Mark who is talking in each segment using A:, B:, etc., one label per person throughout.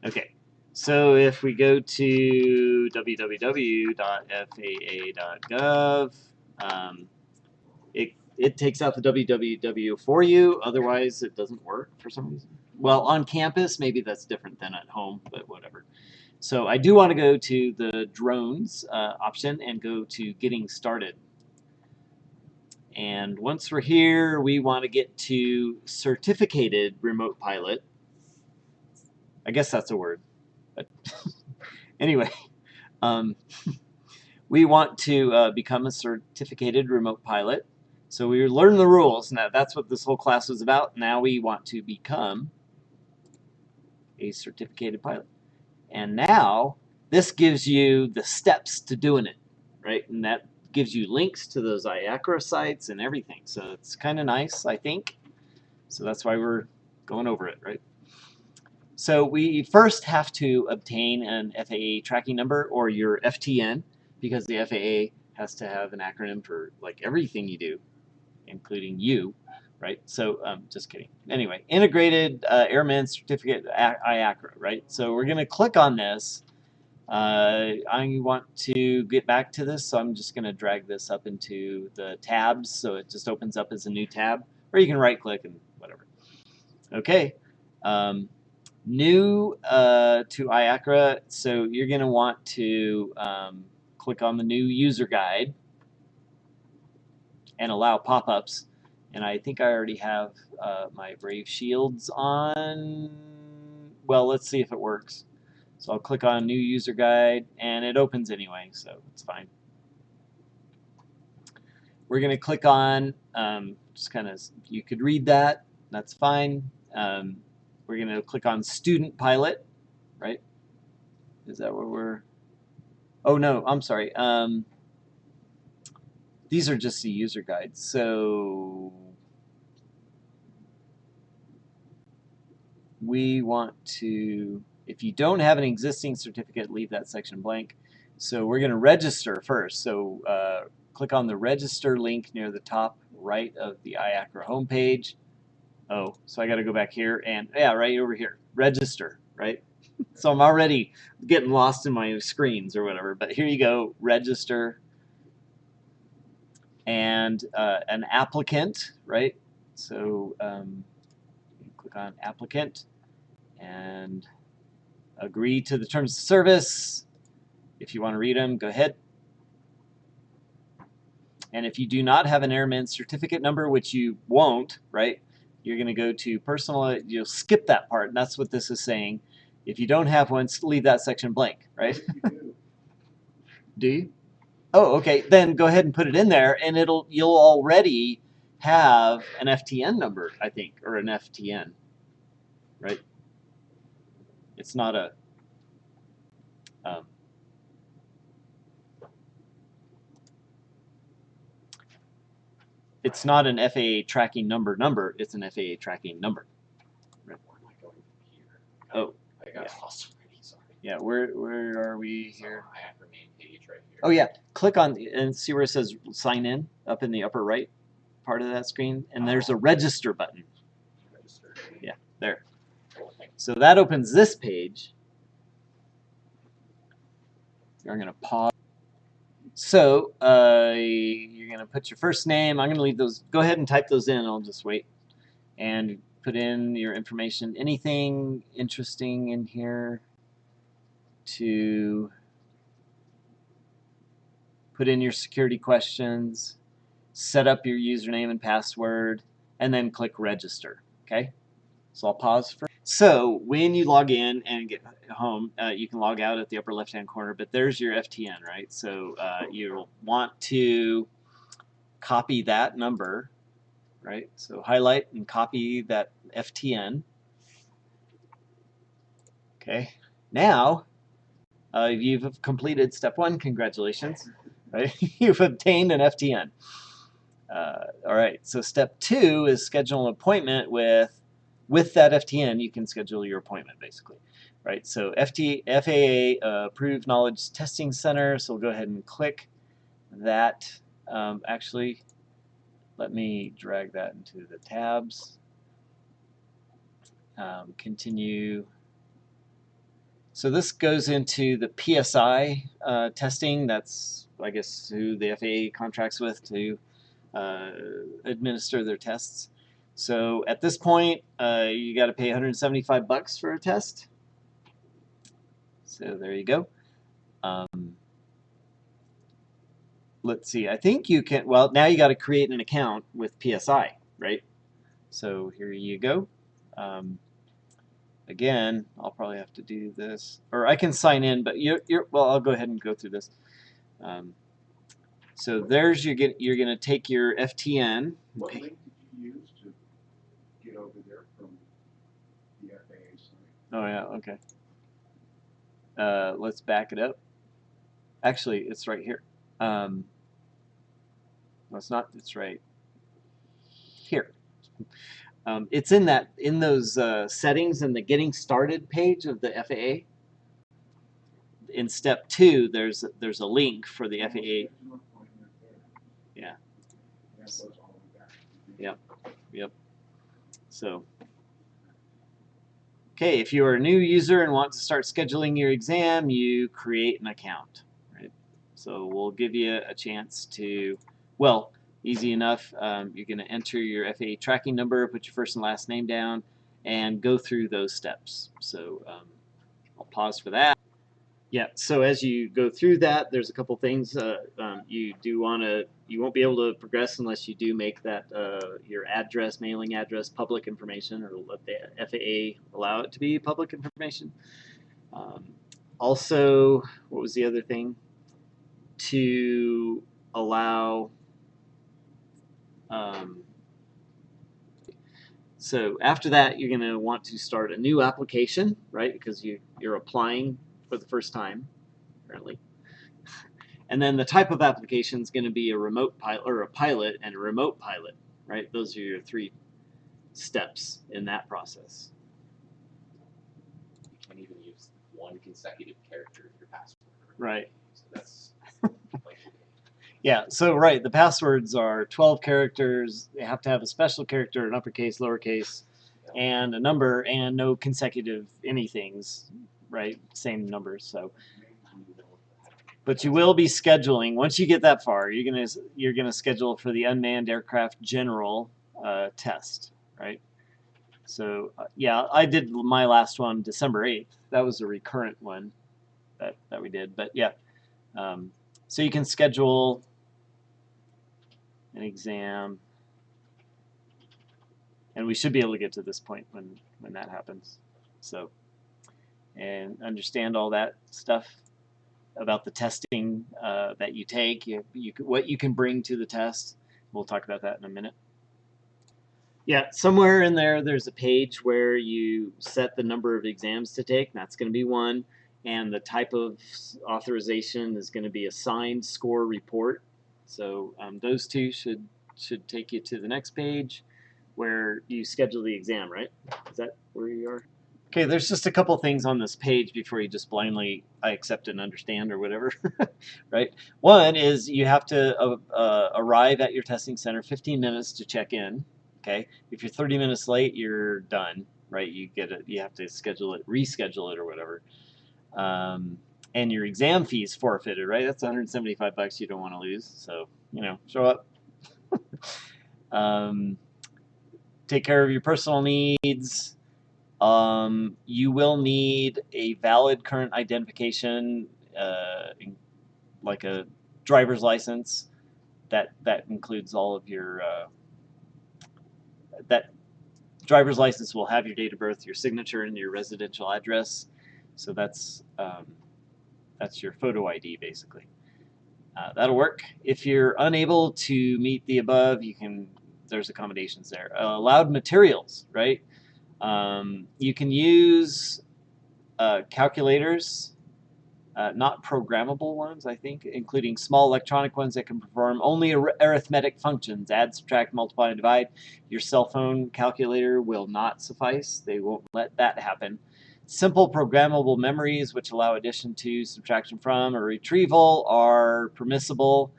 A: Okay, so if we go to www.faa.gov, it takes out the www for you. Otherwise, it doesn't work for some reason. Well, on campus, maybe that's different than at home, but whatever. So I do want to go to the drones option and go to getting started. And once we're here, we want to get to certificated remote pilot. I guess that's a word, but anyway, we want to become a certificated remote pilot. So we learn the rules. Now that's what this whole class was about. Now we want to become a certificated pilot. And now this gives you the steps to doing it, right? And that gives you links to those IACRA sites and everything. So it's kind of nice, I think. So that's why we're going over it, right? So we first have to obtain an FAA tracking number or your FTN, because the FAA has to have an acronym for like everything you do, including you, right? So just kidding. Anyway, Integrated Airman Certificate, IACRA, right? So we're going to click on this. I want to get back to this, so I'm just going to drag this up into the tabs so it just opens up as a new tab, or you can right click and whatever. Okay. New to IACRA, so you're going to want to click on the new user guide and allow pop-ups. And I think I already have my Brave Shields on. Well, let's see if it works. So I'll click on new user guide and it opens anyway, so it's fine. We're going to click on, just kind of, you could read that, that's fine. We're going to click on student pilot, right? Is that where we're, oh no, I'm sorry. These are just the user guides. So we want to, if you don't have an existing certificate, leave that section blank. So we're going to register first. So click on the register link near the top right of the IACRA homepage. Oh, so I got to go back here and, yeah, right over here, register, right? So I'm already getting lost in my screens or whatever, but here you go, register. And an applicant, right? So click on applicant and agree to the terms of service. If you want to read them, go ahead. And if you do not have an airman certificate number, which you won't, right? You're going to go to personal, you'll skip that part, and that's what this is saying. If you don't have one, leave that section blank, right? Do you? Oh, okay. Then go ahead and put it in there, and you'll already have an FTN number, I think, or an FTN, right? It's not a it's not an FAA tracking number. It's an FAA tracking number. Right.
B: Where am I going from here?
A: Oh,
B: I got lost already. Sorry.
A: Yeah, where are we here?
B: I have the main page right here.
A: Oh yeah, click on and see where it says sign in up in the upper right part of that screen, and there's a register button.
B: Register.
A: Yeah, there. So that opens this page. I'm going to pause. So you're going to put your first name. I'm going to leave those. Go ahead and type those in. I'll just wait. And put in your information. Anything interesting in here to put in your security questions, set up your username and password, and then click register. Okay? So I'll pause for. So when you log in and get home, you can log out at the upper left-hand corner, but there's your FTN, right? So you'll want to copy that number, right? So highlight and copy that FTN. Okay. Now you've completed step 1. Congratulations. Right? You've obtained an FTN. All right. So step 2 is schedule an appointment with that FTN. You can schedule your appointment basically, right? So FAA Approved Knowledge Testing Center. So we'll go ahead and click that. Actually, let me drag that into the tabs. Continue. So this goes into the PSI testing. That's, I guess, who the FAA contracts with to administer their tests. So at this point, you got to pay 175 bucks for a test. So there you go. Let's see. I think you can. Well, now you got to create an account with PSI, right? So here you go. Again, I'll probably have to do this, or I can sign in. But well, I'll go ahead and go through this. So there's you're going to take your FTN.
C: What link did you use to get over there from the FAA site?
A: Oh yeah, okay. Let's back it up. Actually, it's right here. No, it's not. It's right here. It's in those settings in the Getting Started page of the FAA. In step 2, there's a link for the FAA. Yeah. Yep. So, okay, if you are a new user and want to start scheduling your exam, you create an account, right? So we'll give you a chance to, well, easy enough. You're going to enter your FAA tracking number, put your first and last name down, and go through those steps. So I'll pause for that. Yeah, so as you go through that, there's a couple things you won't be able to progress unless you do make that your address, mailing address, public information, or let the FAA allow it to be public information. Also, what was the other thing? To allow. So after that, you're going to want to start a new application, right? Because you're applying for the first time, apparently. And then the type of application is going to be a remote pilot or a pilot and a remote pilot, right? Those are your 3 steps in that process.
B: You can't even use one consecutive character of your password.
A: Right.
B: So that's like,
A: yeah, so right, the passwords are 12 characters. They have to have a special character, an uppercase, lowercase, and a number, and no consecutive anythings, right? Same numbers. So, but you will be scheduling once you get that far. You're gonna schedule for the unmanned aircraft general test, right? So yeah, I did my last one December 8th. That was a recurrent one that we did. But yeah, so you can schedule an exam, and we should be able to get to this point when that happens. So, and understand all that stuff about the testing that you take, what you can bring to the test. We'll talk about that in a minute. Yeah, somewhere in there's a page where you set the number of exams to take. That's going to be one, and the type of authorization is going to be assigned score report. So those 2 should take you to the next page where you schedule the exam, right? Is that where you are? Okay, there's just a couple things on this page before you just blindly I accept and understand or whatever, right? One is you have to arrive at your testing center 15 minutes to check in. Okay, if you're 30 minutes late, you're done, right? You have to reschedule it or whatever. And your exam fees forfeited, right? That's 175 bucks you don't want to lose. So, show up. Take care of your personal needs. You will need a valid current identification, like a driver's license. That includes all of your that driver's license will have your date of birth, your signature, and your residential address. So that's your photo ID, basically. That'll work. If you're unable to meet the above, there's accommodations there. Allowed materials, right? You can use calculators, not programmable ones, I think, including small electronic ones that can perform only arithmetic functions, add, subtract, multiply, and divide. Your cell phone calculator will not suffice. They won't let that happen. Simple programmable memories, which allow addition to, subtraction from, or retrieval, are permissible.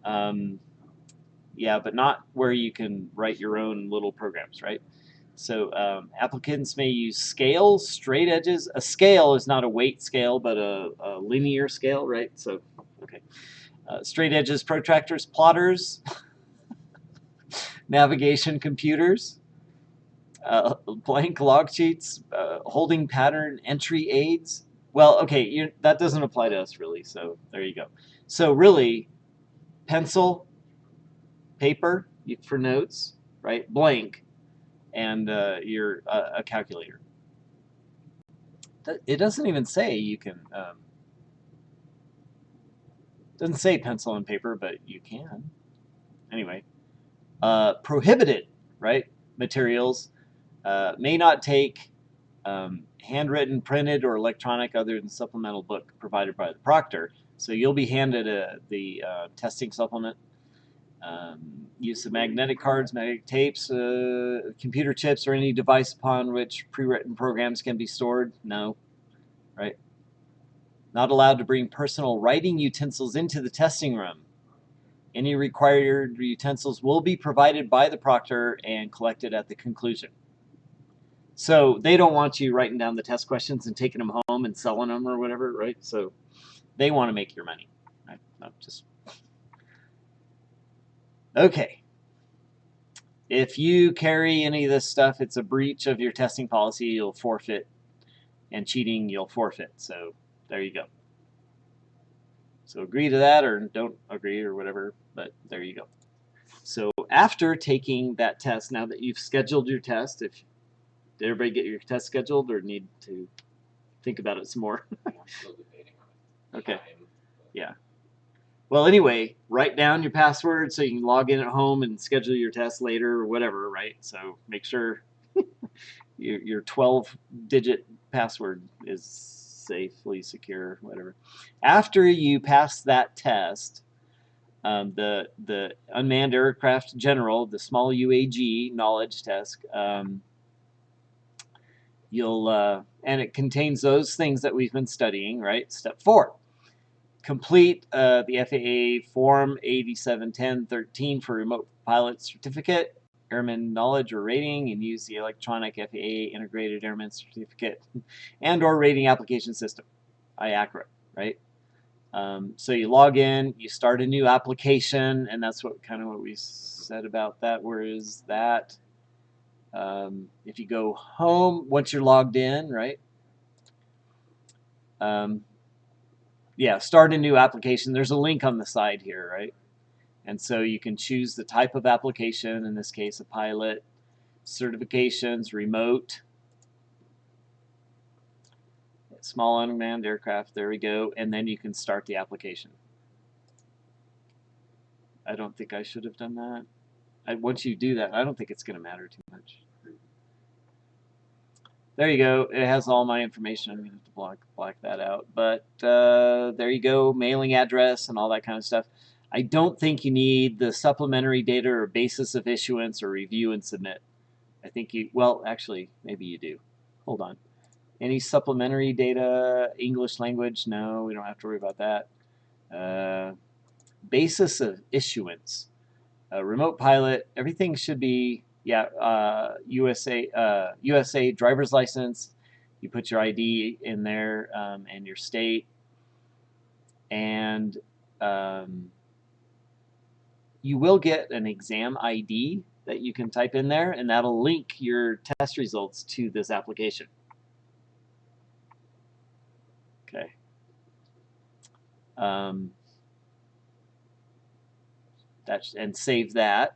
A: Yeah, but not where you can write your own little programs, right? So applicants may use scales, straight edges. A scale is not a weight scale, but a linear scale, right? So, okay. Straight edges, protractors, plotters, navigation computers, blank log sheets, holding pattern entry aids. Well, okay, that doesn't apply to us really, so there you go. So really, pencil, paper for notes, right? Blank, and a calculator. It doesn't even say you can. Doesn't say pencil and paper, but you can. Anyway, prohibited, right? Materials may not take handwritten, printed, or electronic other than supplemental book provided by the proctor. So you'll be handed the testing supplement. Use of magnetic cards, magnetic tapes, computer chips, or any device upon which pre-written programs can be stored. No, right? Not allowed to bring personal writing utensils into the testing room. Any required utensils will be provided by the proctor and collected at the conclusion. So they don't want you writing down the test questions and taking them home and selling them or whatever, right? So they want to make your money, right? Not just... Okay. If you carry any of this stuff, it's a breach of your testing policy, you'll forfeit, and cheating, you'll forfeit. So there you go. So agree to that or don't agree or whatever, but there you go. So after taking that test, now that you've scheduled your test, did everybody get your test scheduled or need to think about it some more?
B: I'm still debating on it.
A: Okay. Yeah. Well, anyway, write down your password so you can log in at home and schedule your test later or whatever, right? So make sure your 12-digit password is safely secure, whatever. After you pass that test, the Unmanned Aircraft General, the small UAG knowledge test, and it contains those things that we've been studying, right? Step 4. Complete the FAA Form 871013 for remote pilot certificate, airman knowledge or rating, and use the electronic FAA integrated airman certificate and or rating application system, IACRA, right? So you log in, you start a new application, and that's what we said about that. Where is that? If you go home, once you're logged in, right? Yeah, start a new application. There's a link on the side here, right? And so you can choose the type of application, in this case, a pilot, certifications, remote, small unmanned aircraft, there we go, and then you can start the application. I don't think I should have done that. Once you do that, I don't think it's going to matter too much. There you go. It has all my information. I'm going to have to block that out. But there you go, mailing address and all that kind of stuff. I don't think you need the supplementary data or basis of issuance or review and submit. I think well, actually, maybe you do. Hold on. Any supplementary data, English language? No, we don't have to worry about that. Basis of issuance. Remote pilot, everything should be, yeah, USA driver's license. You put your ID in there and your state. And you will get an exam ID that you can type in there, and that'll link your test results to this application. Okay. And save that,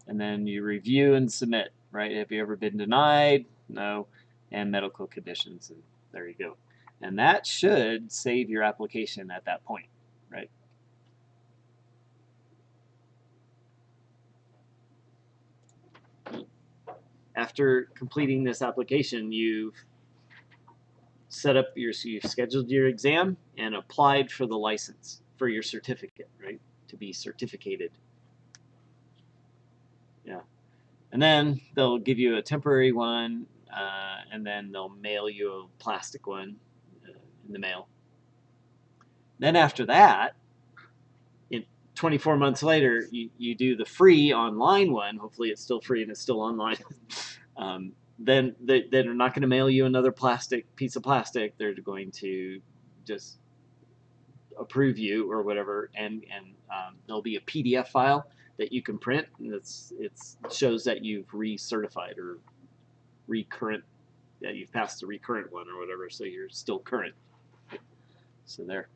A: and then you review and submit, right? Have you ever been denied? No. And medical conditions, and there you go. And that should save your application at that point, right? After completing this application, you've you've scheduled your exam and applied for the license for your certificate, right? To be certificated. Yeah. And then they'll give you a temporary one, and then they'll mail you a plastic one in the mail. Then after that, 24 months later, you do the free online one. Hopefully it's still free and it's still online. then they're not going to mail you another piece of plastic. They're going to just approve you or whatever, and there'll be a PDF file that you can print, and it shows that you've recertified or recurrent, that you've passed the recurrent one or whatever, so you're still current. So there.